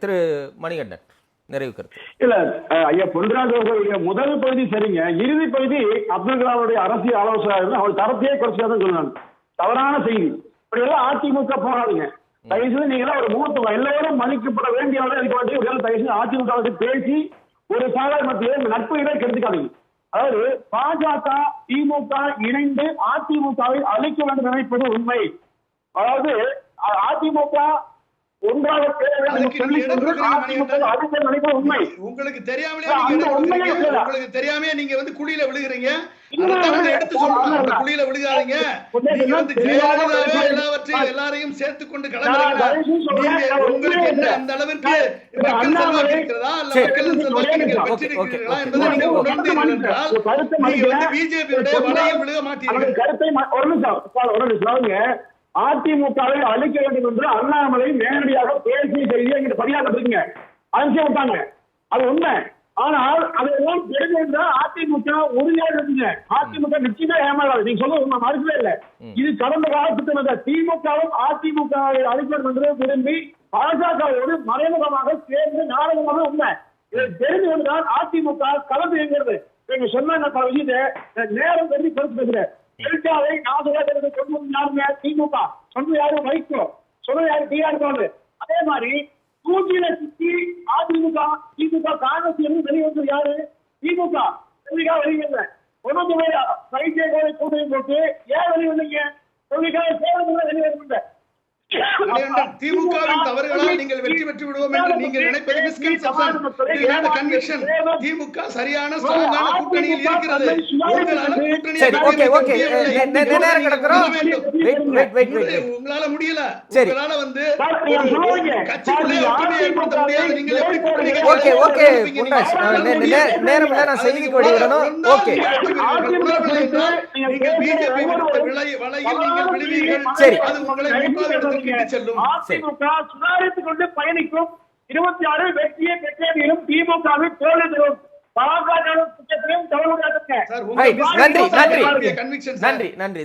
திரு மணிகண்டன் நிறைவு கருத்து. இல்ல ஐயா பொன்ராஜ் அவர்களுடைய முதல் பகுதி சரிங்க, இறுதி பகுதி அப்துல் கலாமுடைய அரசியல் ஆலோசகர் அவர் தரத்தையே குறைச்சாதான் சொன்னாங்க. தவறான செய்தி. இப்படி எல்லாம் அதிமுக போகாதுங்க. தயவுசெய்து நீங்க ஒரு மூத்தவங்க எல்லோரும் மன்னிக்கப்பட வேண்டியவர்கள் இருக்க வேண்டிய தயவுசெய்து அதிமுக பேசி ஒரு சாதாரண மத்தியில் நட்புகளை கெடுத்துக்காதீங்க. அதாவது பாஜக திமுக இணைந்து அதிமுகவை அழிக்க வேண்டும் நினைப்பது உண்மை. அதாவது அதிமுக ஒன்றாக உண்மை. உங்களுக்கு தெரியாமலே நீங்க வந்து குழியில விழுகிறீங்க. குழியில விழுகாதீங்க. எல்லாவற்றையும் எல்லாரையும் சேர்த்துக் கொண்டு கிளம்புறீங்க. உங்களுக்கு என்ன அந்த அளவிற்கு மக்கள் செல்வாக்கு இருக்கிறதா அல்ல மக்கள் செல்வாக்கு நீங்கள் பெற்றிருக்கிறீர்களா என்பதை நீங்க உணர்ந்தீர்கள் என்றால் நீங்க வந்து பிஜேபியுடைய வலையில் விழுக மாட்டீர்கள். அதிமுகவை அழிக்க வேண்டும் என்று அண்ணாமலை நேரடியாக பேசிய செய்தியை பதியாகீங்க அனுப்பிச்சு விட்டாங்க. அது உண்மை. ஆனால் அதையெல்லாம் தெரிஞ்ச அதிமுக உறுதியாக இருக்குங்க. அதிமுக நிச்சயமா ஏமாறாது. நீங்க சொல்ல உண்மை மறுக்கவே இல்லை. இது கடந்த காலத்துக்கு திமுகவும் அதிமுகவை அழிக்க வேண்டும் என்று விரும்பி பாஜகவோடு மறைமுகமாக சேர்ந்து நாடகமாக உண்மை. இதை தெரிந்து கொண்டுதான் அதிமுக கலந்து இயங்குகிறது. நீங்க சொன்ன பல விஷயத்தை நேரம் கருதி கருத்து பேசுறேன். டெல்டாவை நாகரிகத்தை கொண்டு வந்து யாருங்க? திமுக. சொன்ன யாரும் வைக்கோ, சொன்ன யாரு டிஆர். அதே மாதிரி தூக்கில சுத்தி அதிமுக திமுக காங்கிரஸ் வெளியே வந்து யாரு? திமுக. வெளியே ஒன்பது பேர் வைத்திய கூட்டணி போட்டு ஏன் வெளியே வந்தீங்க? வெளியே வந்து திமுகவின் தவறுகளால் நீங்கள் வெற்றி பெற்று விடுவோம் என்று நீங்கள் நினைப்பது மிஸ்கன்செப்ஷன். திமுக சரியான ஸ்ட்ராங்கான கூட்டணியில் இருக்கிறது. உங்களால முடியல. உங்களால வந்து கட்சிக்குள்ளே ஒற்றுமை ஏற்படுத்த முடியாது. நீங்கள் எப்படி கூட்டணி நீங்கள் பிஜேபி வலையில் நீங்கள் விழுவீர்கள். அது உங்களை அதிமுக சுதாரித்துக் கொண்டு பயணிக்கும். 26 வெற்றியை பெற்றேனும் திமுகவை தோல்வி தரும். நன்றி.